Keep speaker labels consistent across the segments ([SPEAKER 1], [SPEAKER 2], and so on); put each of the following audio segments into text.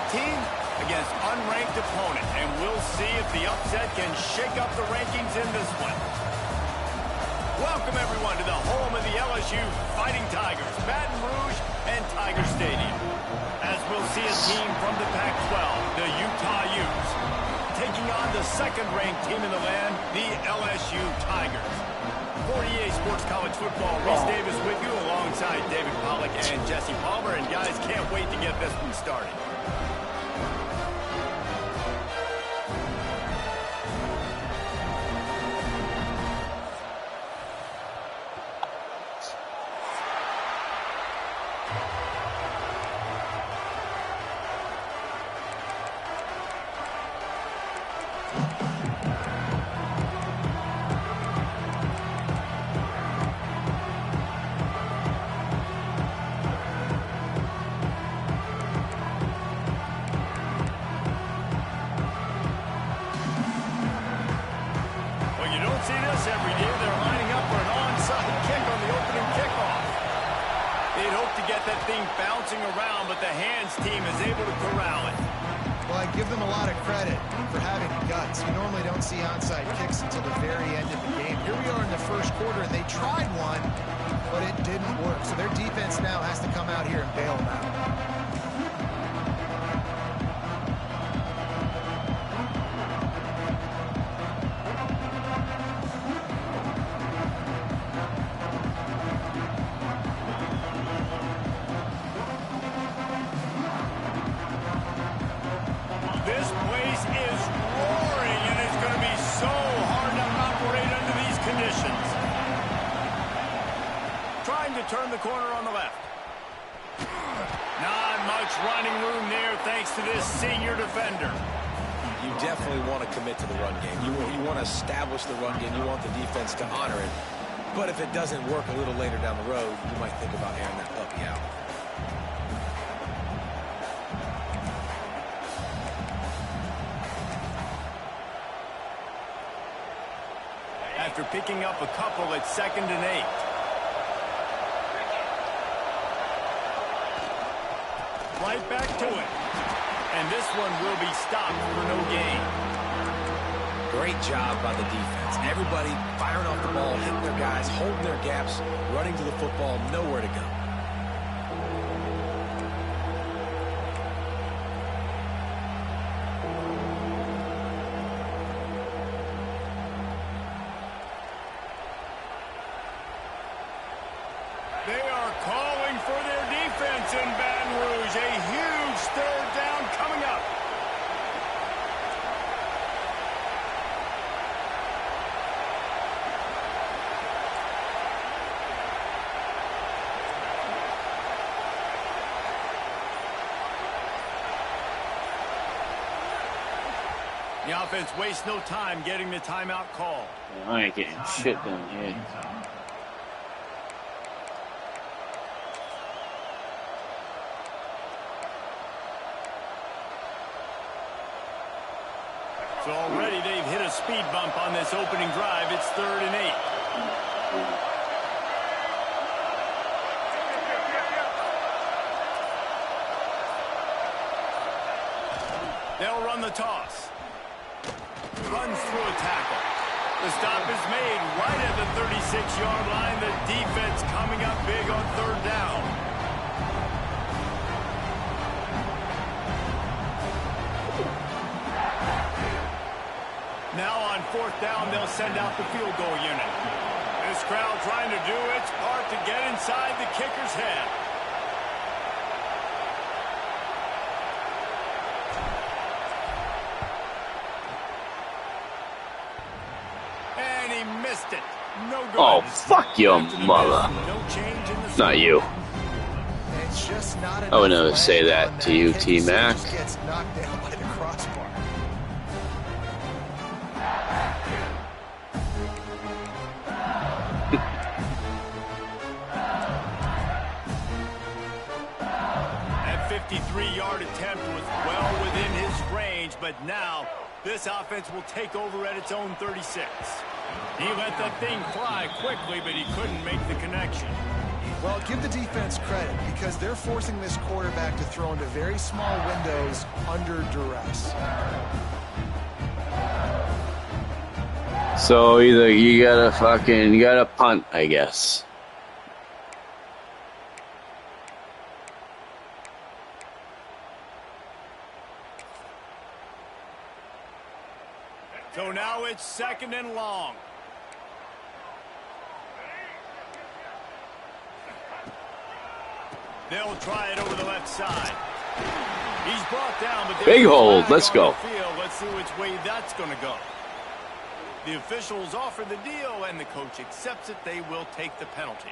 [SPEAKER 1] team against unranked opponent, and we'll see if the upset can shake up the rankings in this one. Welcome, everyone, to the home of the LSU Fighting Tigers, Baton Rouge and Tiger Stadium. As we'll see a team from the Pac-12, the Utah Utes, taking on the second-ranked team in the land, the LSU Tigers. For EA Sports College Football, Reese Davis with you alongside David Pollack and Jesse Palmer. And guys, can't wait to get this one started. Every day they're lining up for an onside kick on the opening kickoff. They'd hope to get that thing bouncing around, but the hands team is able to corral it.
[SPEAKER 2] Well, I give them a lot of credit for having guts. You normally don't see onside kicks until the very end of the game. Here we are in the first quarter, and they tried one, but it didn't work. So their defense now has to come out here and bail them out.
[SPEAKER 1] This place is roaring, and it's going to be so hard to operate under these conditions. Trying to turn the corner on the left. Not much running room there thanks to this senior defender.
[SPEAKER 3] You definitely want to commit to the run game. You want to establish the run game. You want the defense to honor it. But if it doesn't work a little later down the road, you might think about airing that puppy out.
[SPEAKER 1] After picking up a couple at 2nd and 8. Right back to it. And this one will be stopped for no gain.
[SPEAKER 3] Great job by the defense. Everybody firing off the ball, hitting their guys, holding their gaps, running to the football, nowhere to go.
[SPEAKER 1] They are calling for their defense in Baton Rouge. A huge 3rd down coming up. The offense wastes no time getting the timeout call.
[SPEAKER 4] I ain't getting shit done here.
[SPEAKER 1] So already they've hit a speed bump on this opening drive. It's 3rd and 8. They'll run the toss. Runs through a tackle. The stop is made right at the 36-yard line. The defense coming up big on 3rd down. Now on 4th down, they'll send out the field goal unit. This crowd trying to do its part to get inside the kicker's head. And he missed it. No good.
[SPEAKER 4] Oh, fuck your mother.
[SPEAKER 1] No change in the
[SPEAKER 4] Not you.
[SPEAKER 2] It's just not
[SPEAKER 4] I would
[SPEAKER 2] enough
[SPEAKER 4] never say
[SPEAKER 2] play
[SPEAKER 4] that
[SPEAKER 2] on
[SPEAKER 4] to you,
[SPEAKER 2] kick.
[SPEAKER 4] T-Mac.
[SPEAKER 2] Just gets knocked down by the crossbar.
[SPEAKER 1] That 53-yard attempt was well within his range, but now this offense will take over at its own 36. He let that thing fly quickly, but he couldn't make the connection.
[SPEAKER 2] Well, give the defense credit because they're forcing this quarterback to throw into very small windows under duress.
[SPEAKER 4] So either you gotta punt, I guess.
[SPEAKER 1] So now it's 2nd and long. They'll try it over the left side. He's brought down, but
[SPEAKER 4] big hold. Let's go.
[SPEAKER 1] Let's see which way that's going to go. The officials offer the deal, and the coach accepts it. They will take the penalty.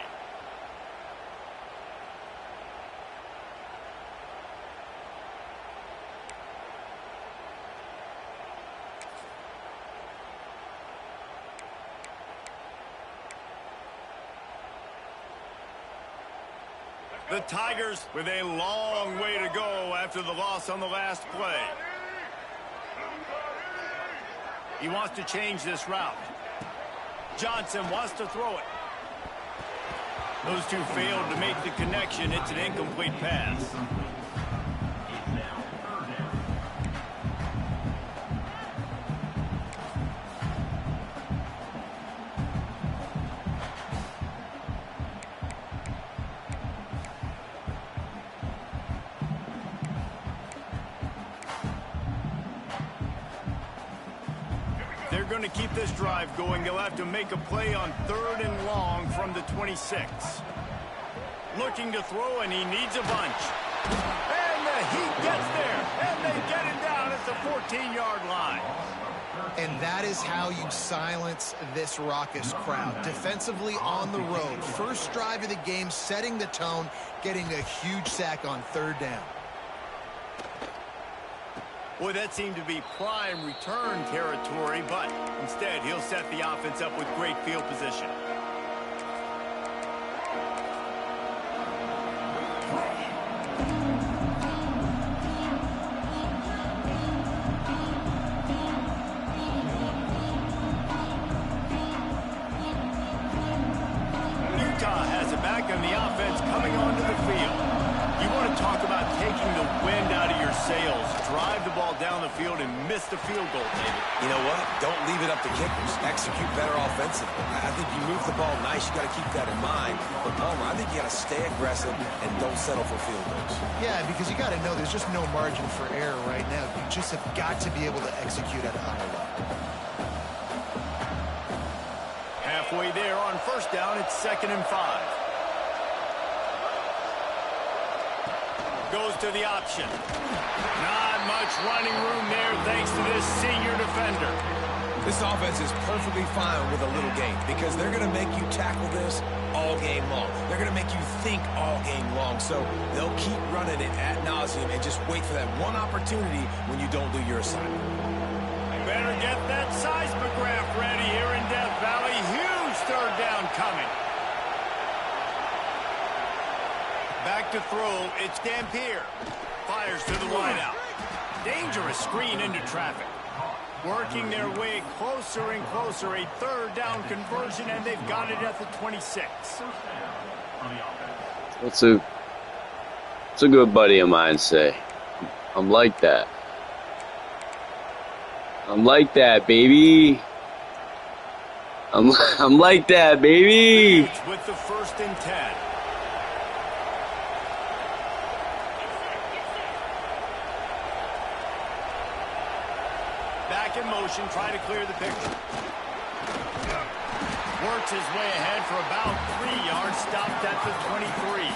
[SPEAKER 1] The Tigers with a long way to go after the loss on the last play. He wants to change this route. Johnson wants to throw it. Those two failed to make the connection. It's an incomplete pass. They're going to keep this drive going. They'll have to make a play on 3rd and long from the 26. Looking to throw, and he needs a bunch. And he gets there, and they get him down at the 14-yard line.
[SPEAKER 2] And that is how you silence this raucous crowd. Defensively on the road. First drive of the game, setting the tone, getting a huge sack on 3rd down.
[SPEAKER 1] Boy, that seemed to be prime return territory, but instead he'll set the offense up with great field position. Utah has it back on the offense coming onto the field. You want to talk about taking the wind out of your sails. Drive the ball down the field and miss the field goal, David.
[SPEAKER 3] You know what? Don't leave it up to kickers. Execute better offensively. I think you move the ball nice. You got to keep that in mind. But Palmer, I think you got to stay aggressive and don't settle for field goals.
[SPEAKER 2] Yeah, because you got to know there's just no margin for error right now. You just have got to be able to execute at a high level.
[SPEAKER 1] Halfway there on 1st down, it's 2nd and 5. Goes to the option. Not much running room there thanks to this senior defender.
[SPEAKER 3] This offense is perfectly fine with a little game because they're going to make you tackle this all game long. They're going to make you think all game long. So they'll keep running it ad nauseum and just wait for that one opportunity when you don't do your assignment.
[SPEAKER 1] Better get that seismograph ready here in Death Valley. Huge 3rd down coming. Back to throw, it's Dampier. Fires to the wideout. Dangerous screen into traffic. Working their way closer and closer. A 3rd down conversion, and they've got it at the 26.
[SPEAKER 4] What's a good buddy of mine say? I'm like that. I'm like that, baby. I'm like that, baby.
[SPEAKER 1] With the 1st and 10. Back in motion, try to clear the picture. Works his way ahead for about 3 yards, stopped at the 23.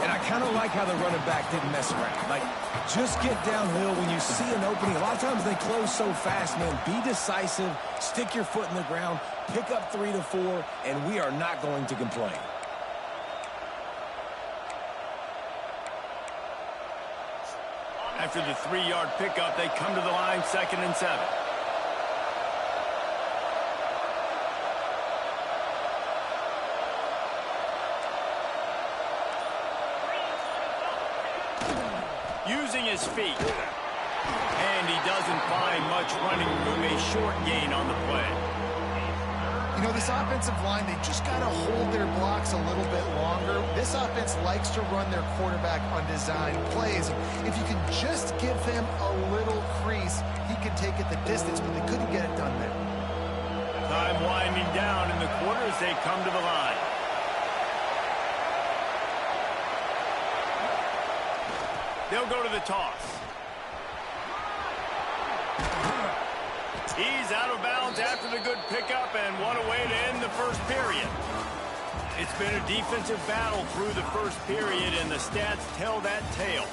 [SPEAKER 3] And I kind of like how the running back didn't mess around. Like, just get downhill when you see an opening. A lot of times they close so fast, man. Be decisive, stick your foot in the ground, pick up 3 to 4, and we are not going to complain.
[SPEAKER 1] After the 3-yard pickup, they come to the line, 2nd and 7. Using his feet. And he doesn't find much running room, a short gain on the play.
[SPEAKER 2] You You know, this offensive line, they just got to hold their blocks a little bit longer. This offense likes to run their quarterback on design plays. If you can just give him a little crease, he can take it the distance, but they couldn't get it done there.
[SPEAKER 1] Time winding down in the quarter as they come to the line. They'll go to the toss. He's out of bounds after the good pickup, and what a way to end the first period. It's been a defensive battle through the first period, and the stats tell that tale.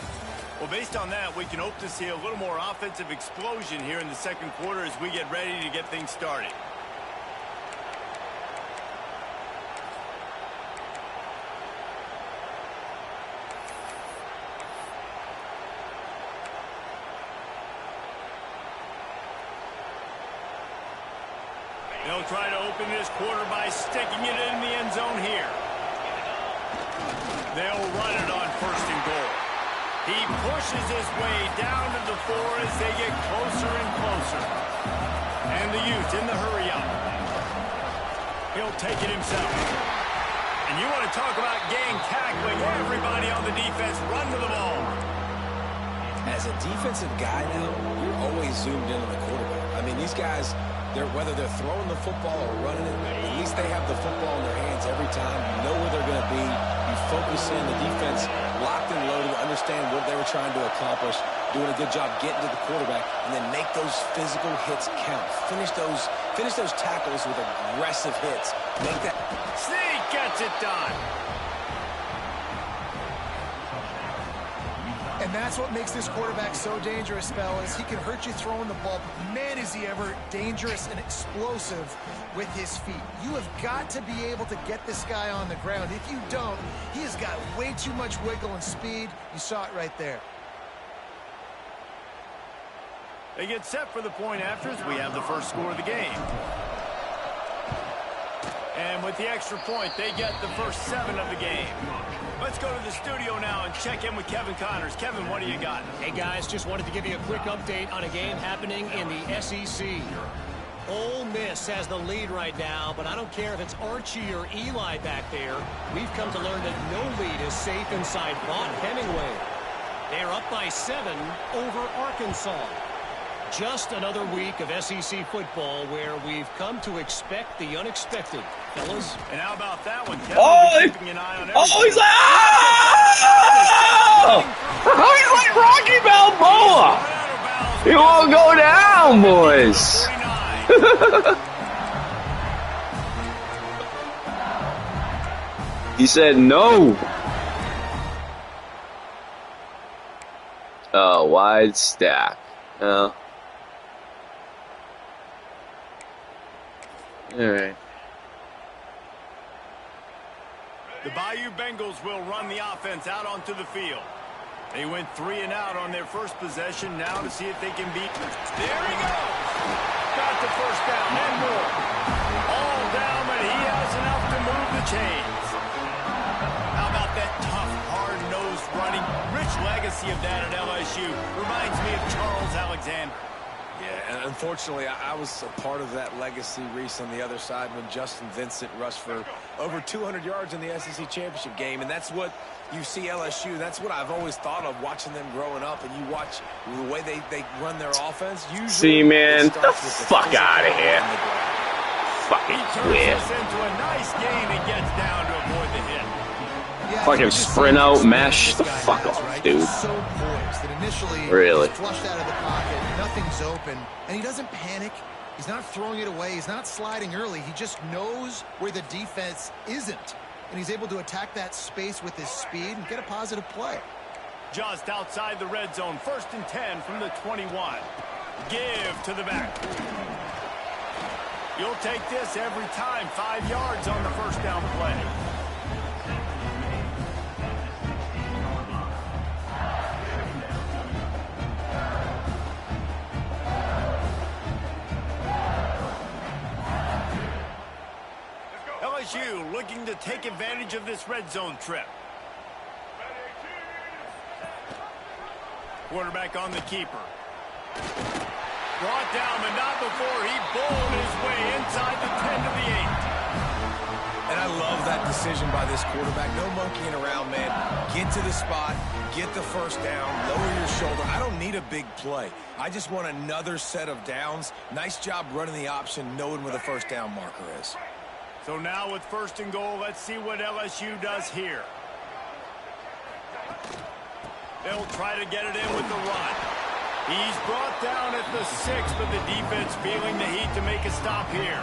[SPEAKER 1] Well, based on that, we can hope to see a little more offensive explosion here in the second quarter as we get ready to get things started. They'll try to open this quarter by sticking it in the end zone here. They'll run it on first and goal. He pushes his way down to the 4 as they get closer and closer. And the youth in the hurry up. He'll take it himself. And you want to talk about gang tackling. Everybody on the defense run to the ball.
[SPEAKER 3] As a defensive guy now, you're always zoomed in on the quarterback. I mean, these guys, whether they're throwing the football or running it, at least they have the football in their hands every time. You know where they're going to be. You focus in. The defense locked and loaded, understand what they were trying to accomplish, doing a good job getting to the quarterback, and then make those physical hits count. Finish those tackles with aggressive hits. Make that.
[SPEAKER 1] Sneak gets it done.
[SPEAKER 2] And that's what makes this quarterback so dangerous, fellas. He can hurt you throwing the ball, but man, is he ever dangerous and explosive with his feet. You have got to be able to get this guy on the ground. If you don't, he has got way too much wiggle and speed. You saw it right there.
[SPEAKER 1] They get set for the point afters. We have the first score of the game. And with the extra point, they get the first 7 of the game. Let's go to the studio now and check in with Kevin Connors. Kevin, what do you got?
[SPEAKER 5] Hey, guys, just wanted to give you a quick update on a game happening in the SEC. Ole Miss has the lead right now, but I don't care if it's Archie or Eli back there. We've come to learn that no lead is safe inside Vaught Hemingway. They're up by 7 over Arkansas. Just another week of SEC football where we've come to expect the unexpected, fellas.
[SPEAKER 1] And how about that one, Kevin? Keeping an eye on
[SPEAKER 4] he's like, oh! He's like Rocky Balboa. He won't go down, boys. He said no. Oh, wide stack. Oh. All right.
[SPEAKER 1] The Bayou Bengals will run the offense out onto the field. They went 3 and out on their first possession. Now to see if they can beat. There he goes. Got the first down and more. All down, but he has enough to move the chains. How about that tough, hard-nosed running? Rich legacy of that at LSU. Reminds me of Charles Alexander.
[SPEAKER 3] Yeah, and unfortunately, I was a part of that legacy, Reese, on the other side when Justin Vincent rushed for over 200 yards in the SEC championship game, and that's what you see LSU. That's what I've always thought of watching them growing up, and you watch the way they run their offense. Usually,
[SPEAKER 4] see, man, the fuck out of here. Fucking
[SPEAKER 1] quit. Into a nice gain and gets down to avoid the hit.
[SPEAKER 2] Yeah,
[SPEAKER 4] fucking sprint out, mesh the fuck off,
[SPEAKER 2] right?
[SPEAKER 4] dude.
[SPEAKER 2] So poised that initially
[SPEAKER 4] really
[SPEAKER 2] he's flushed out of the pocket, nothing's open, and he doesn't panic. He's not throwing it away. He's not sliding early. He just knows where the defense isn't, and he's able to attack that space with his speed and get a positive play.
[SPEAKER 1] Just outside the red zone, 1st and 10 from the 21. Give to the back. You'll take this every time. 5 yards on the first down play. LSU looking to take advantage of this red zone trip. Quarterback on the keeper. Brought down, but not before he bowled his way inside the 10 to the 8.
[SPEAKER 3] decision by this quarterback. No monkeying around, man. Get to the spot, get the first down, lower your shoulder. I don't need a big play. I just want another set of downs. Nice job running the option, knowing where the first down marker is.
[SPEAKER 1] So now with 1st and goal, let's see what LSU does here. They'll try to get it in with the run. He's brought down at the 6, but the defense feeling the heat to make a stop here.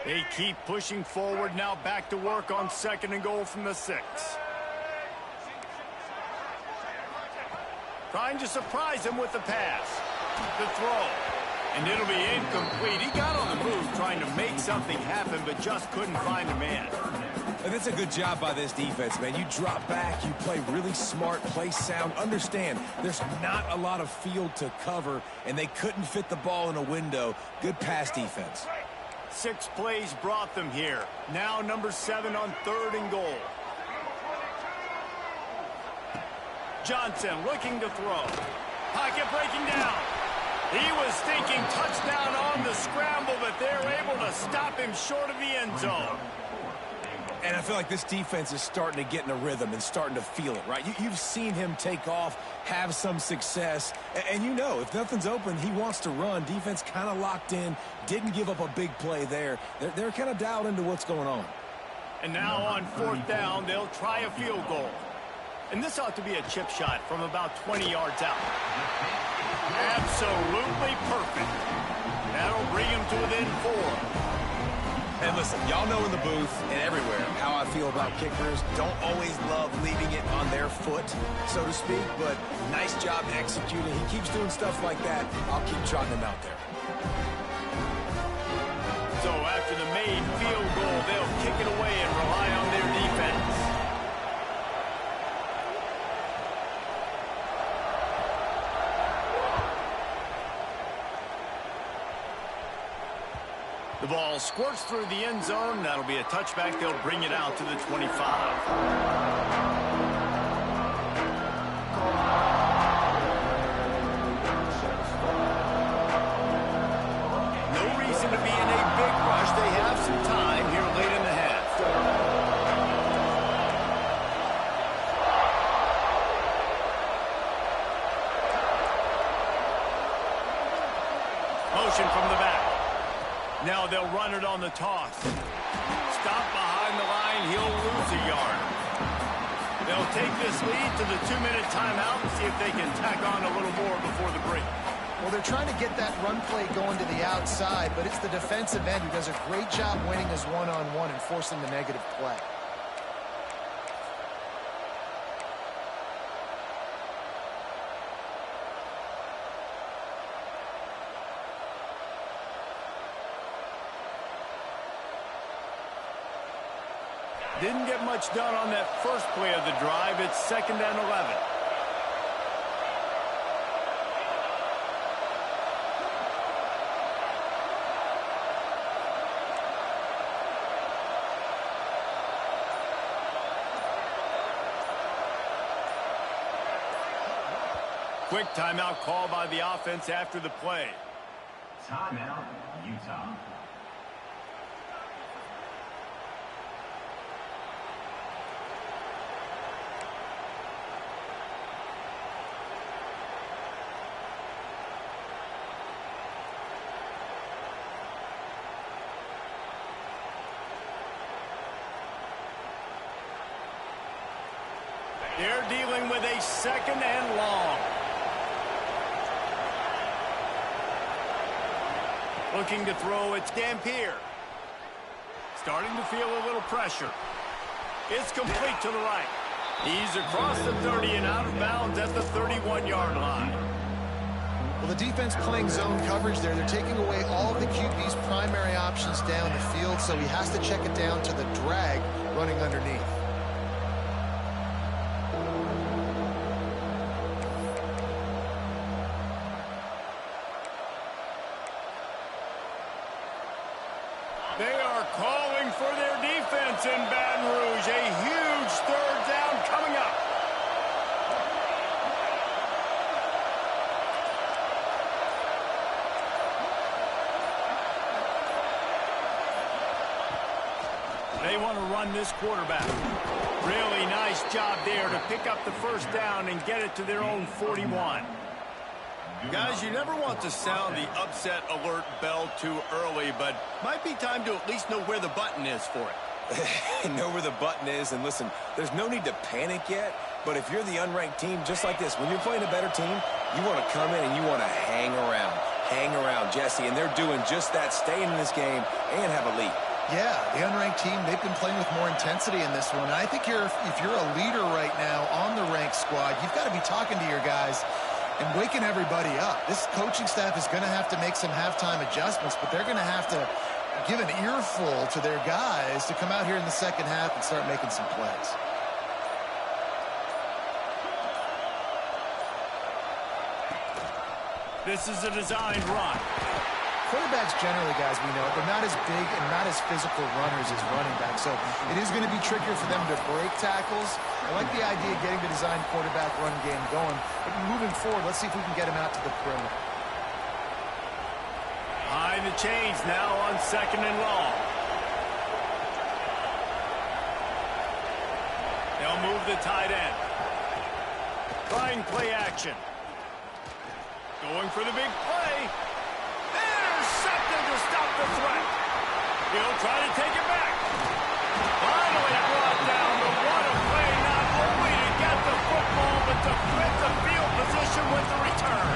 [SPEAKER 1] They keep pushing forward, now back to work on 2nd and goal from the 6. Trying to surprise him with the pass. The throw. And it'll be incomplete. He got on the move trying to make something happen, but just couldn't find a man.
[SPEAKER 3] And that's a good job by this defense, man. You drop back, you play really smart, play sound. Understand, there's not a lot of field to cover, and they couldn't fit the ball in a window. Good pass defense.
[SPEAKER 1] 6 plays brought them here. Now number 7 on 3rd and goal. Johnson looking to throw. Pocket breaking down. He was thinking touchdown on the scramble, but they're able to stop him short of the end zone.
[SPEAKER 3] And I feel like this defense is starting to get in a rhythm and starting to feel it, right? You've seen him take off, have some success, and you know if nothing's open, he wants to run. Defense kind of locked in, didn't give up a big play there. They're kind of dialed into what's going on.
[SPEAKER 1] And now on 4th down, they'll try a field goal. And this ought to be a chip shot from about 20 yards out. Absolutely perfect. That'll bring him to within 4.
[SPEAKER 3] And listen, y'all know in the booth and everywhere how I feel about kickers. Don't always love leaving it on their foot, so to speak, but nice job executing. He keeps doing stuff like that. I'll keep trotting him out there.
[SPEAKER 1] So after the made field goal, they'll kick it away and rely on their defense. The ball squirts through the end zone. That'll be a touchback. They'll bring it out to the 25. No reason to be in a big rush. They have some time here late in the half. Motion from the back. Now they'll run it on the toss. Stop behind the line. He'll lose a yard. They'll take this lead to the 2-minute timeout and see if they can tack on a little more before the break.
[SPEAKER 2] Well, they're trying to get that run play going to the outside, but it's the defensive end who does a great job winning his one-on-one and forcing the negative play.
[SPEAKER 1] Didn't get much done on that first play of the drive. It's 2nd and 11. Quick timeout call by the offense after the play.
[SPEAKER 6] Timeout, Utah.
[SPEAKER 1] They're dealing with a 2nd and long. Looking to throw, it's Dampier. Starting to feel a little pressure. It's complete to the right. He's across the 30 and out of bounds at the 31-yard line.
[SPEAKER 2] Well, the defense playing zone coverage there. They're taking away all of the QB's primary options down the field, so he has to check it down to the drag running underneath.
[SPEAKER 1] They are calling for their defense in Baton Rouge. A huge third down coming up. They want to run this quarterback. Really nice job there to pick up the first down and get it to their own 41. Guys, you never want to sound the upset alert bell too early, but might be time to at least know where the button is for it.
[SPEAKER 3] Know where the button is, and listen, there's no need to panic yet, but if you're the unranked team, just like this, when you're playing a better team, you want to come in and you want to hang around. Hang around, Jesse, and they're doing just that, staying in this game and have a lead.
[SPEAKER 2] Yeah, the unranked team, they've been playing with more intensity in this one. And I think if you're a leader right now on the ranked squad, you've got to be talking to your guys and waking everybody up. This coaching staff is going to have to make some halftime adjustments, but they're going to have to give an earful to their guys to come out here in the second half and start making some plays.
[SPEAKER 1] This is a designed run.
[SPEAKER 2] Quarterbacks generally, guys, we know, they're not as big and not as physical runners as running backs, so it is going to be trickier for them to break tackles. I like the idea of getting the designed quarterback run game going, but moving forward, let's see if we can get him out to the perimeter.
[SPEAKER 1] Behind the chains now on 2nd and long. They'll move the tight end. Trying play action. Going for the big play. Intercepted to stop the threat. He'll try to take it back. Finally brought down, but what a play, not only to get the football, but to flip the field position with the return.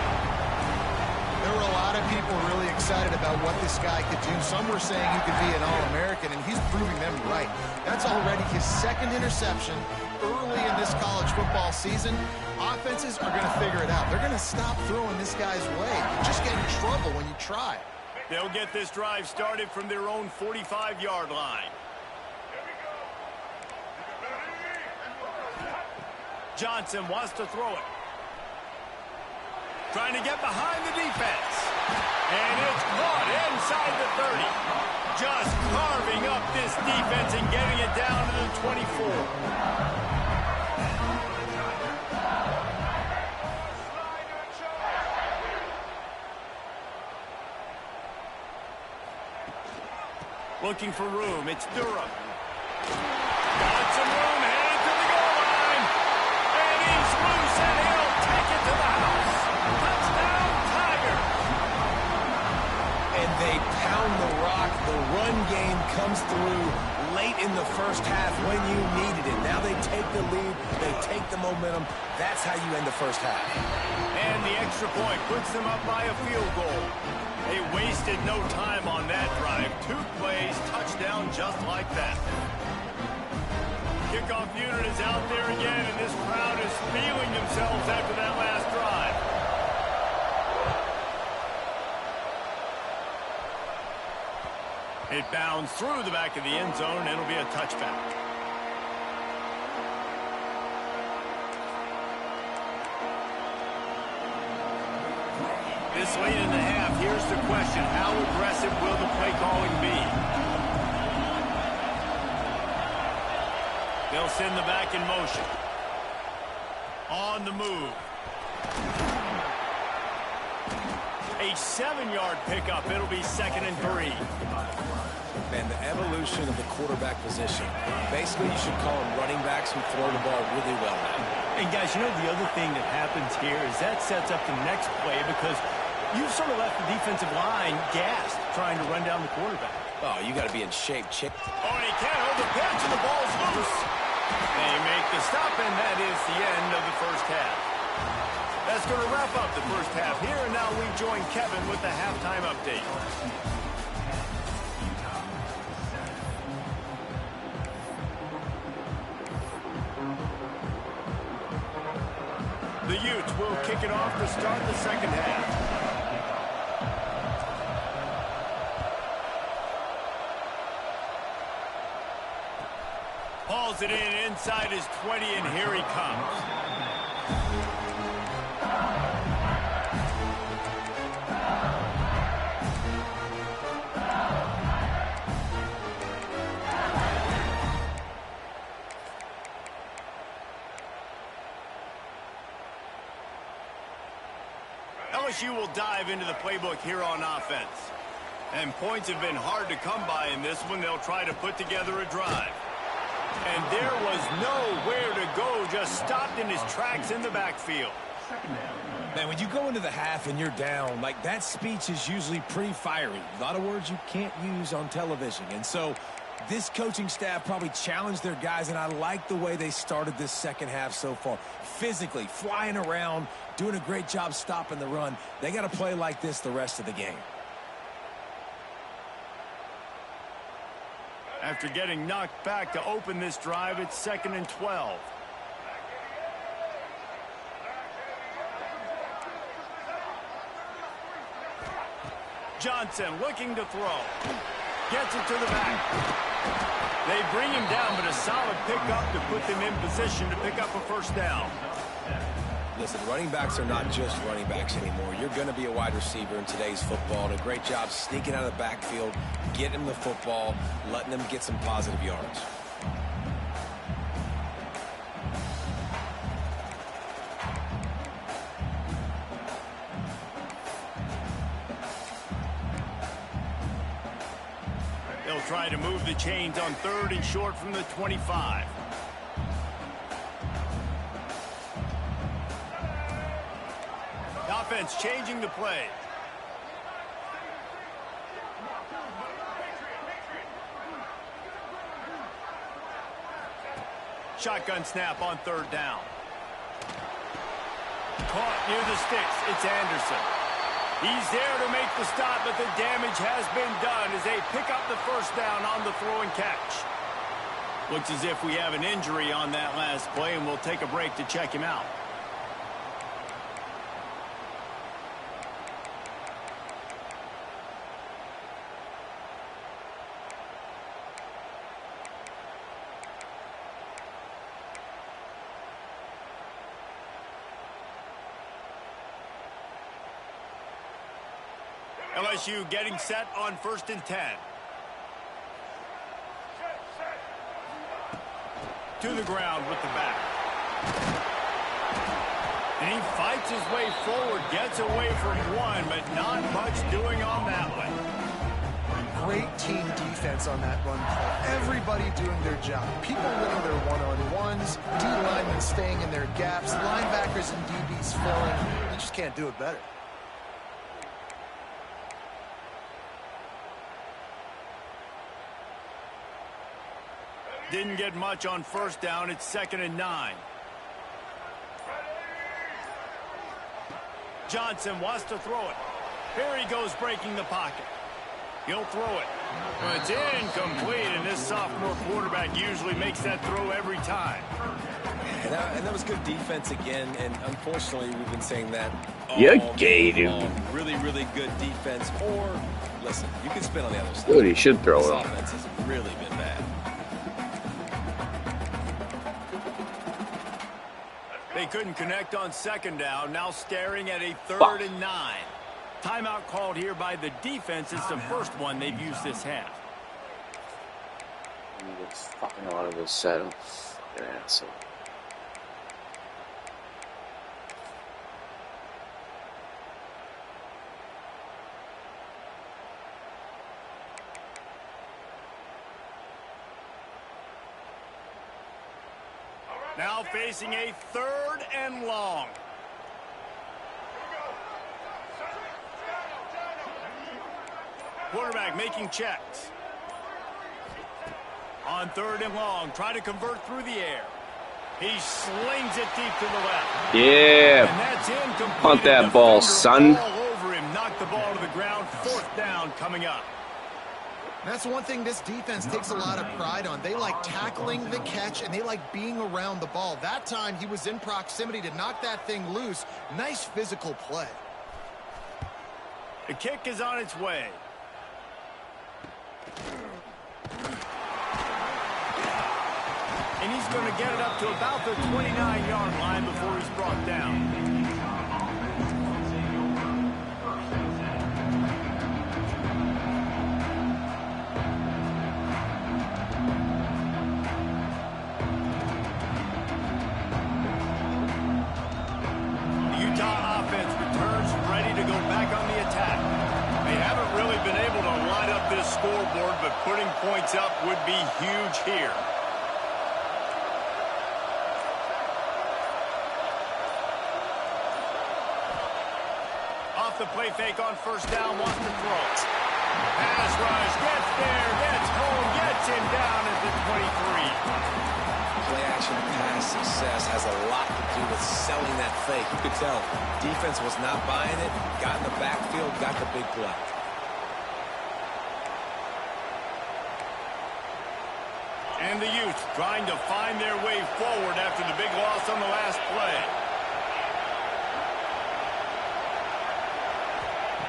[SPEAKER 2] There were a lot of people really excited about what this guy could do. Some were saying he could be an All-American, and he's proving them right. That's already his second interception early in this college football season. Offenses are going to figure it out. They're going to stop throwing this guy's way. You just get in trouble when you try.
[SPEAKER 1] They'll get this drive started from their own 45-yard line. Johnson wants to throw it. Trying to get behind the defense. And it's caught inside the 30. Just carving up this defense and getting it down to the 24. Looking for room. It's Durham. Got some room, headed to the goal line. And he's loose, and he'll take it to the house. Touchdown, Tigers.
[SPEAKER 3] And they pound the rock. The run game comes through late in the first half when you needed it. Now they take the lead. They take the momentum. That's how you end the first half.
[SPEAKER 1] And the extra point puts them up by a field goal. They wasted no time on that drive. 2 plays, touchdown just like that. Kickoff unit is out there again, and this crowd is feeling themselves after that last drive. It bounds through the back of the end zone, and it'll be a touchback. This late in the half, here's the question. How aggressive will the play calling be? They'll send the back in motion. On the move. A 7-yard pickup. It'll be 2nd and 3.
[SPEAKER 3] Man, the evolution of the quarterback position. Basically, you should call them running backs who throw the ball really well now.
[SPEAKER 1] And guys, you know the other thing that happens here is that sets up the next play because you've sort of left the defensive line gassed trying to run down the quarterback.
[SPEAKER 3] Oh, you got to be in shape, Chick.
[SPEAKER 1] Oh, and he can't hold the pitch, and the ball's loose. They make the stop, and that is the end of the first half. That's going to wrap up the first half here, and now we join Kevin with the halftime update. The Utes will kick it off to start the second half. Hauls it in inside his 20, and here he comes. LSU will dive into the playbook here on offense. And points have been hard to come by in this one. They'll try to put together a drive. And there was nowhere to go, just stopped in his tracks in the backfield.
[SPEAKER 3] Man, when you go into the half and you're down, like, that speech is usually pretty fiery. A lot of words you can't use on television. And so this coaching staff probably challenged their guys, and I like the way they started this second half so far. Physically, flying around, doing a great job stopping the run. They got to play like this the rest of the game.
[SPEAKER 1] After getting knocked back to open this drive, it's 2nd and 12. Johnson looking to throw. Gets it to the back. They bring him down, but a solid pickup to put them in position to pick up a first down.
[SPEAKER 3] Listen, running backs are not just running backs anymore. You're going to be a wide receiver in today's football. And a great job sneaking out of the backfield, getting them the football, letting them get some positive yards.
[SPEAKER 1] They'll try to move the chains on 3rd and short from the 25. Offense changing the play. Shotgun snap on 3rd down. Caught near the sticks. It's Anderson. He's there to make the stop, but the damage has been done as they pick up the first down on the throw and catch. Looks as if we have an injury on that last play, and we'll take a break to check him out. LSU getting set on 1st and 10. To the ground with the back. And he fights his way forward, gets away from one, but not much doing on that one.
[SPEAKER 2] Great team defense on that run play. Everybody doing their job. People winning their one-on-ones, D linemen staying in their gaps, linebackers and DBs filling. You just can't do it better.
[SPEAKER 1] Didn't get much on 1st down. It's 2nd and 9. Johnson wants to throw it. Here he goes breaking the pocket. He'll throw it. Well, it's incomplete, and this sophomore quarterback usually makes that throw every time.
[SPEAKER 3] And that was good defense again, and unfortunately we've been saying that
[SPEAKER 4] You gave him.
[SPEAKER 3] Really, really good defense. Or, listen, you can spin on the other side.
[SPEAKER 4] Dude, he should throw
[SPEAKER 3] This
[SPEAKER 4] it.
[SPEAKER 3] offense has really been bad.
[SPEAKER 1] They couldn't connect on 2nd down. Now staring at a 3rd and 9. Timeout called here by the defense. It's the first one they've used this half.
[SPEAKER 4] He gets fucking out of his settle. Fucking asshole.
[SPEAKER 1] Now facing a 3rd and long. Quarterback making checks. On 3rd and long, try to convert through the air. He slings it deep to the left.
[SPEAKER 4] Yeah.
[SPEAKER 1] And that's incomplete.
[SPEAKER 4] Punt that ball, son.
[SPEAKER 1] All over him, knocked the ball to the ground. 4th down coming up.
[SPEAKER 2] That's one thing this defense takes a lot of pride on. They like tackling the catch, and they like being around the ball. That time, he was in proximity to knock that thing loose. Nice physical play.
[SPEAKER 1] The kick is on its way. And he's going to get it up to about the 29-yard line before he's brought down. Utah offense returns ready to go forward, but putting points up would be huge here. Off the play fake on first down, wants to throw. Pass rush, gets there, gets home, gets him down at the 23.
[SPEAKER 3] Play action pass success has a lot to do with selling that fake. You could tell defense was not buying it, got in the backfield, got the big play.
[SPEAKER 1] And the youth trying to find their way forward after the big loss on the last play.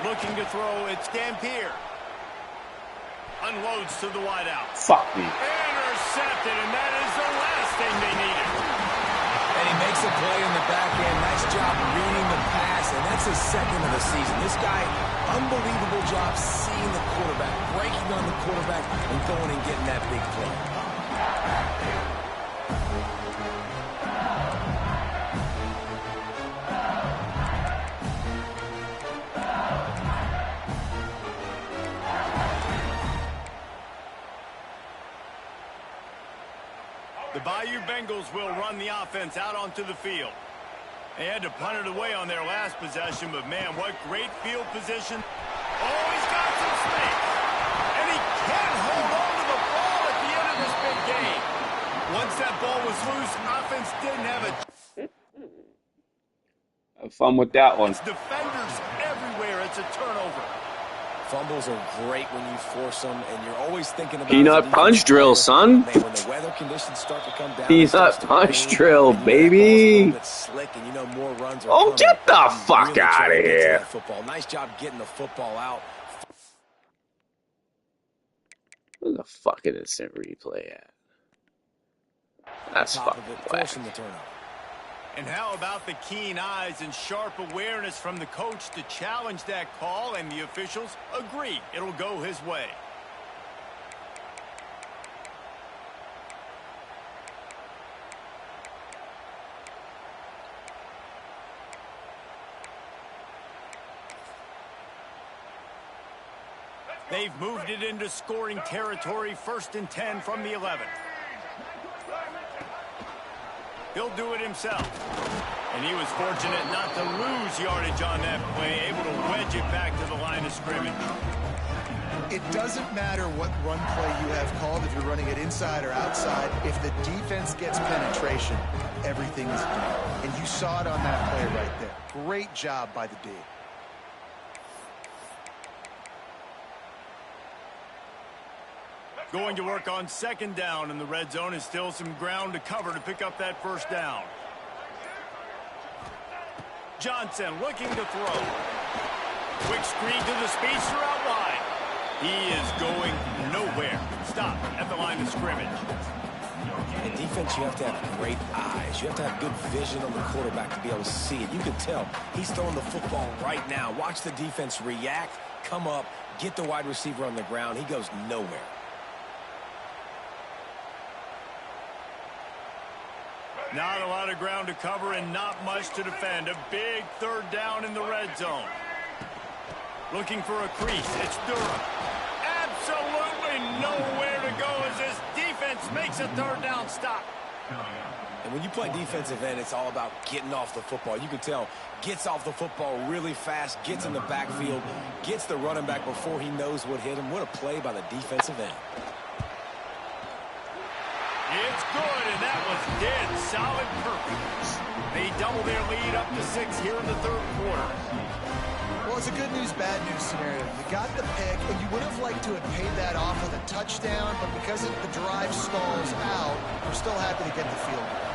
[SPEAKER 1] Looking to throw, it's Dampier. Unloads to the wideout.
[SPEAKER 4] Fuck me.
[SPEAKER 1] Intercepted, and that is the last thing they needed.
[SPEAKER 3] And he makes a play in the back end. Nice job reading the pass, and that's his second of the season. This guy, unbelievable job seeing the quarterback, breaking on the quarterback, and going and getting that big play.
[SPEAKER 1] The Bayou Bengals will run the offense out onto the field. They had to punt it away on their last possession, but man, what great field position. Oh, he's got some space. And he can't hold on to the ball at the end of this big game. Once that ball was loose, offense didn't have a...
[SPEAKER 4] Have fun with that one.
[SPEAKER 1] It's defenders everywhere. It's a turnover.
[SPEAKER 3] Fumbles are great when you force them, and you're always thinking about
[SPEAKER 4] Peanut punch drill, son.
[SPEAKER 3] Man, when the weather conditions start to come down,
[SPEAKER 4] Peanut punch drill, baby.
[SPEAKER 3] Slick, and you know more runs are
[SPEAKER 4] Oh,
[SPEAKER 3] coming.
[SPEAKER 4] get the fuck
[SPEAKER 3] Really
[SPEAKER 4] out
[SPEAKER 3] trying
[SPEAKER 4] of
[SPEAKER 3] to get to
[SPEAKER 4] here.
[SPEAKER 3] that football. Nice job getting the football out.
[SPEAKER 4] Where the fuck is this replay at? That's
[SPEAKER 3] Top
[SPEAKER 4] fucking
[SPEAKER 3] of it,
[SPEAKER 4] whack.
[SPEAKER 3] forcing the turnover.
[SPEAKER 1] And how about the keen eyes and sharp awareness from the coach to challenge that call, and the officials agree it'll go his way. They've moved it into scoring territory, 1st and 10 from the 11. He'll do it himself. And he was fortunate not to lose yardage on that play, able to wedge it back to the line of scrimmage.
[SPEAKER 2] It doesn't matter what run play you have called, if you're running it inside or outside. If the defense gets penetration, everything is done. And you saw it on that play right there. Great job by the D.
[SPEAKER 1] Going to work on 2nd down, and the red zone is still some ground to cover to pick up that 1st down. Johnson looking to throw. Quick screen to the speedster out wide. He is going nowhere. Stop at the line of scrimmage.
[SPEAKER 3] In defense, you have to have great eyes. You have to have good vision on the quarterback to be able to see it. You can tell he's throwing the football right now. Watch the defense react, come up, get the wide receiver on the ground. He goes nowhere.
[SPEAKER 1] Not a lot of ground to cover and not much to defend. A big 3rd down in the red zone. Looking for a crease. It's Durham. Absolutely nowhere to go as this defense makes a 3rd down stop.
[SPEAKER 3] And when you play defensive end, it's all about getting off the football. You can tell, gets off the football really fast, gets in the backfield, gets the running back before he knows what hit him. What a play by the defensive end.
[SPEAKER 1] It's good, and that was dead solid perfect. They double their lead up to 6 here in the 3rd quarter.
[SPEAKER 2] Well, it's a good news, bad news scenario. You got the pick, and you would have liked to have paid that off with a touchdown, but because the drive stalls out, we're still happy to get the field goal.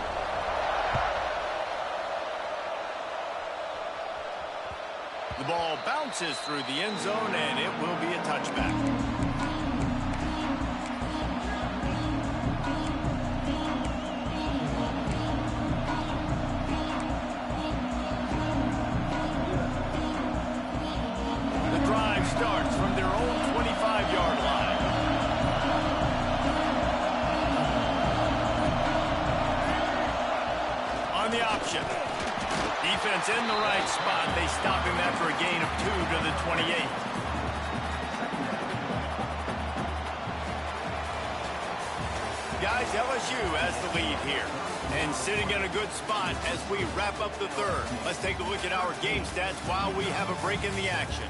[SPEAKER 1] The ball bounces through the end zone, and it will be a touchback. Starts from their own 25-yard line. On the option. Defense in the right spot. They stop him after a gain of 2 to the 28. guys, LSU has the lead here. And sitting in a good spot as we wrap up the third. Let's take a look at our game stats while we have a break in the action.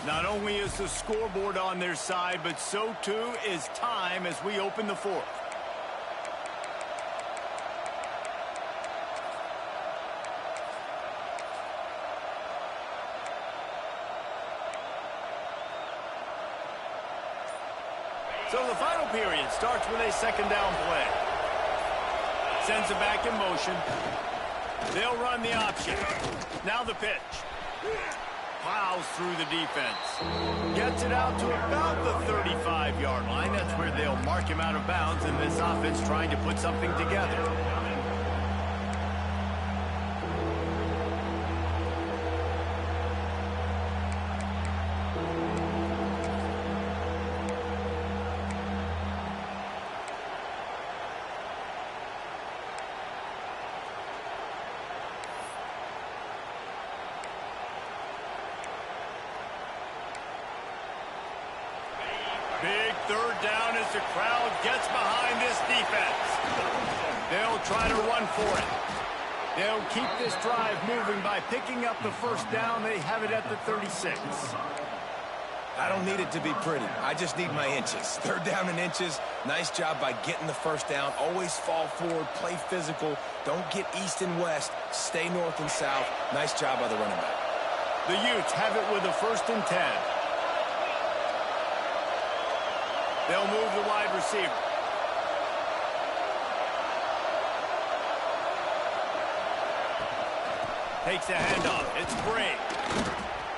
[SPEAKER 1] Not only is the scoreboard on their side, but so too is time as we open the fourth. So the final period starts with a second down play. Sends it back in motion. They'll run the option. Now the pitch. Plows through the defense. Gets it out to about the 35-yard line. That's where they'll mark him out of bounds, and this offense trying to put something together. Big third down as the crowd gets behind this defense. They'll try to run for it. They'll keep this drive moving by picking up the first down. They have it at the 36.
[SPEAKER 3] I don't need it to be pretty. I just need my inches. Third down in inches. Nice job by getting the first down. Always fall forward, play physical. Don't get east and west. Stay north and south. Nice job by the running back.
[SPEAKER 1] The Utes have it with a 1st and 10. They'll move the wide receiver. Takes a handoff. It's Bray.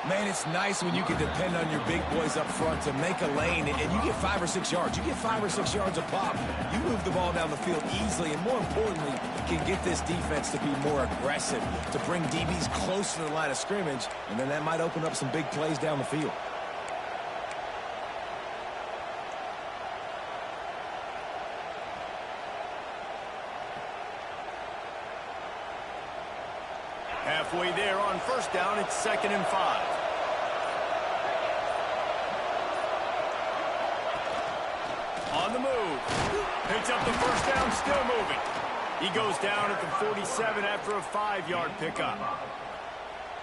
[SPEAKER 3] Man, it's nice when you can depend on your big boys up front to make a lane, and you get 5 or 6 yards. You get 5 or 6 yards a pop. You move the ball down the field easily, and more importantly, can get this defense to be more aggressive, to bring DBs close to the line of scrimmage, and then that might open up some big plays down the field.
[SPEAKER 1] Halfway there on first down, it's 2nd and 5. On the move. Picks up the first down, still moving. He goes down at the 47 after a 5-yard pickup.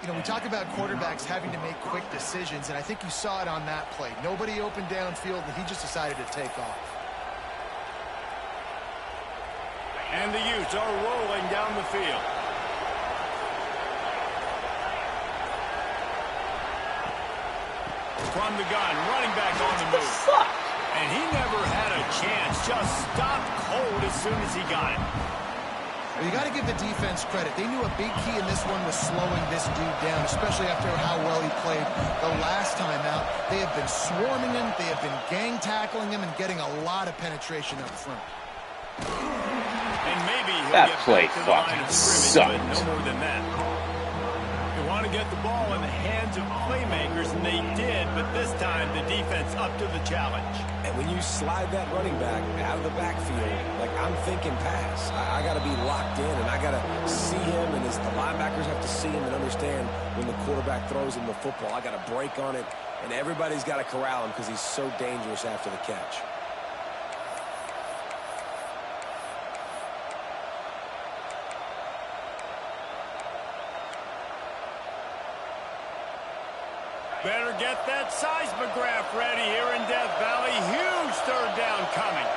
[SPEAKER 2] You know, we talk about quarterbacks having to make quick decisions, and I think you saw it on that play. Nobody opened downfield, and he just decided to take off.
[SPEAKER 1] And the Utes are rolling down the field. From the gun, running back on the move. And he never had a chance, just stopped cold as soon as he got it.
[SPEAKER 2] Well, you got to give the defense credit. They knew a big key in this one was slowing this dude down, especially after how well he played the last time out. They have been swarming him, they have been gang tackling him, and getting a lot of penetration up front.
[SPEAKER 1] And maybe he'll
[SPEAKER 4] That
[SPEAKER 1] get
[SPEAKER 4] play
[SPEAKER 1] back to the line of scrimmage, but
[SPEAKER 4] sucked.
[SPEAKER 1] no more than that. They want to get the ball in the hands of playmakers, and they did, but this time the defense up to the challenge.
[SPEAKER 3] And when you slide that running back out of the backfield, like I'm thinking pass, I got to be locked in, and I got to see him, and as the linebackers have to see him and understand when the quarterback throws him the football, I got to break on it, and everybody's got to corral him because he's so dangerous after the catch.
[SPEAKER 1] Better get that seismograph ready here in Death Valley. Huge third down coming.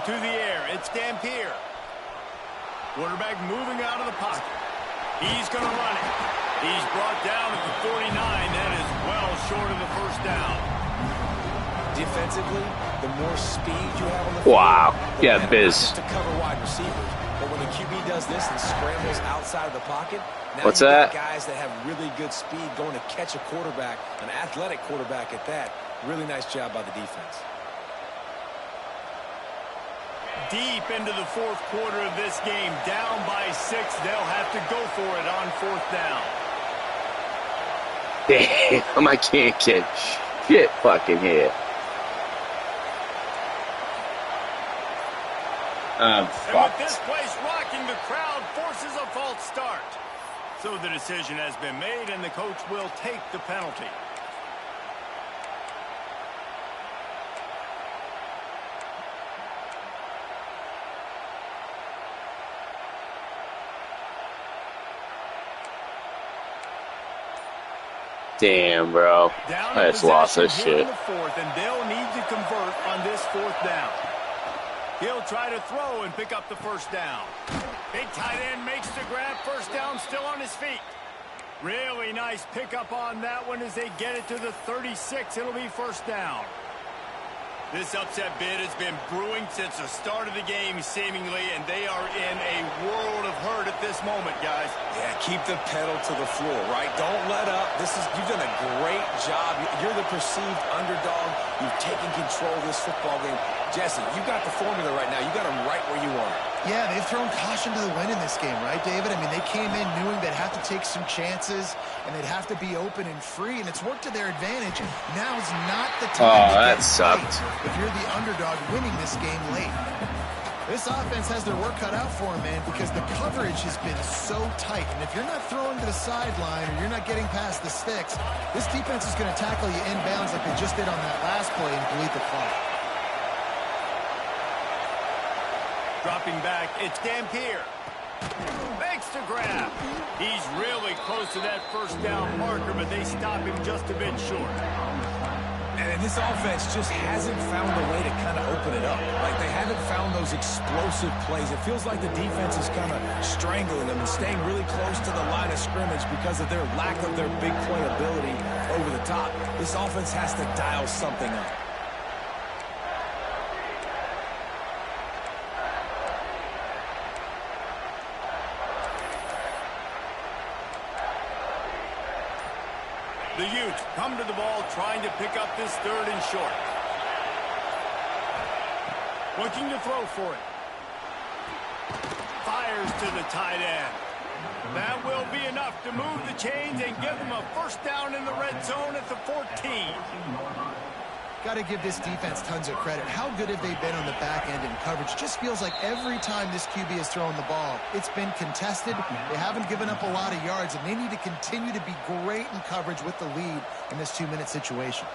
[SPEAKER 1] To the air, it's Dampier. Quarterback moving out of the pocket. He's going to run it. He's brought down at the 49. That is well short of the first down.
[SPEAKER 3] Defensively, the more speed you have on the field,
[SPEAKER 4] Wow.
[SPEAKER 3] the
[SPEAKER 4] Yeah,
[SPEAKER 3] better,
[SPEAKER 4] Biz.
[SPEAKER 3] not just to cover wide receivers, but when the QB does this and scrambles outside of the pocket, now
[SPEAKER 4] What's
[SPEAKER 3] you
[SPEAKER 4] that?
[SPEAKER 3] get guys that have really good speed going to catch a quarterback, an athletic quarterback at that. Really nice job by the defense.
[SPEAKER 1] Deep into the fourth quarter of this game, down by 6. They'll have to go for it on fourth down.
[SPEAKER 4] Damn, I can't get shit fucking here.
[SPEAKER 1] And with this
[SPEAKER 4] Fuck.
[SPEAKER 1] place rocking, the crowd forces a false start. So the decision has been made, and the coach will take the penalty.
[SPEAKER 4] Damn, bro.
[SPEAKER 1] Down
[SPEAKER 4] I
[SPEAKER 1] in
[SPEAKER 4] just lost
[SPEAKER 1] possession
[SPEAKER 4] this
[SPEAKER 1] here
[SPEAKER 4] shit.
[SPEAKER 1] in the fourth, and they'll need to convert on this fourth down. He'll try to throw and pick up the first down. Big tight end makes the grab. First down, still on his feet. Really nice pickup on that one as they get it to the 36. It'll be first down. This upset bid has been brewing since the start of the game, seemingly, and they are in a world of hurt at this moment, guys.
[SPEAKER 3] Yeah, keep the pedal to the floor, right? Don't let up. You've done a great job. You're the perceived underdog. You've taken control of this football game. Jesse, you got the formula right now. You got them right where you want it.
[SPEAKER 2] Yeah, they've thrown caution to the wind in this game, right, David? I mean, they came in knowing they'd have to take some chances, and they'd have to be open and free, and it's worked to their advantage. Now's not the time to
[SPEAKER 4] that
[SPEAKER 2] get
[SPEAKER 4] sucked.
[SPEAKER 2] late if you're the underdog winning this game late. This offense has their work cut out for them, man, because the coverage has been so tight, and if you're not throwing to the sideline or you're not getting past the sticks, this defense is going to tackle you inbounds like they just did on that last play and bleed the clock.
[SPEAKER 1] Dropping back, it's Dampier. Makes the grab. He's really close to that first down marker, but they stop him just a bit short.
[SPEAKER 3] And this offense just hasn't found a way to kind of open it up. Like, they haven't found those explosive plays. It feels like the defense is kind of strangling them and staying really close to the line of scrimmage because of their lack of their big play ability over the top. This offense has to dial something up.
[SPEAKER 1] The Utes come to the ball trying to pick up this third and short. Looking to throw for it. Fires to the tight end. That will be enough to move the chains and give them a first down in the red zone at the 14.
[SPEAKER 2] Got to give this defense tons of credit. How good have they been on the back end in coverage? Just feels like every time this QB has thrown the ball, it's been contested. They haven't given up a lot of yards, and they need to continue to be great in coverage with the lead in this 2-minute situation.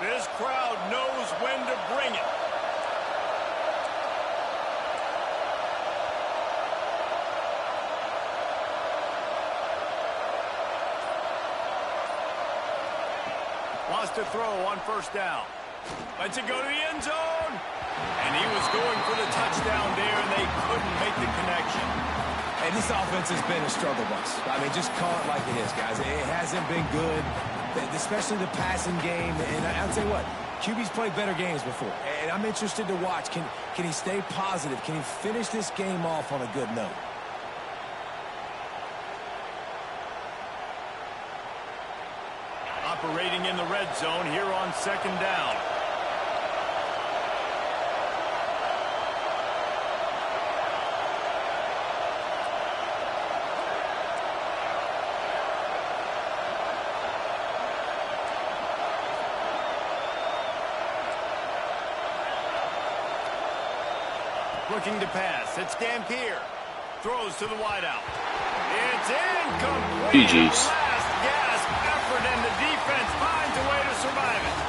[SPEAKER 1] This crowd knows when to bring it. Wants to throw on first down. Lets it go to the end zone. And he was going for the touchdown there, and they couldn't make the connection.
[SPEAKER 3] And this offense has been a struggle bus. I mean, just call it like it is, guys. It hasn't been good, especially the passing game. And I'll tell you what, QB's played better games before. And I'm interested to watch. Can he stay positive? Can he finish this game off on a good note?
[SPEAKER 1] Operating in the red zone here on second down. Looking to pass. It's Dampier. Throws to the wideout. It's incomplete.
[SPEAKER 4] GG's.
[SPEAKER 1] Last gasp effort, and the defense finds a way to survive it.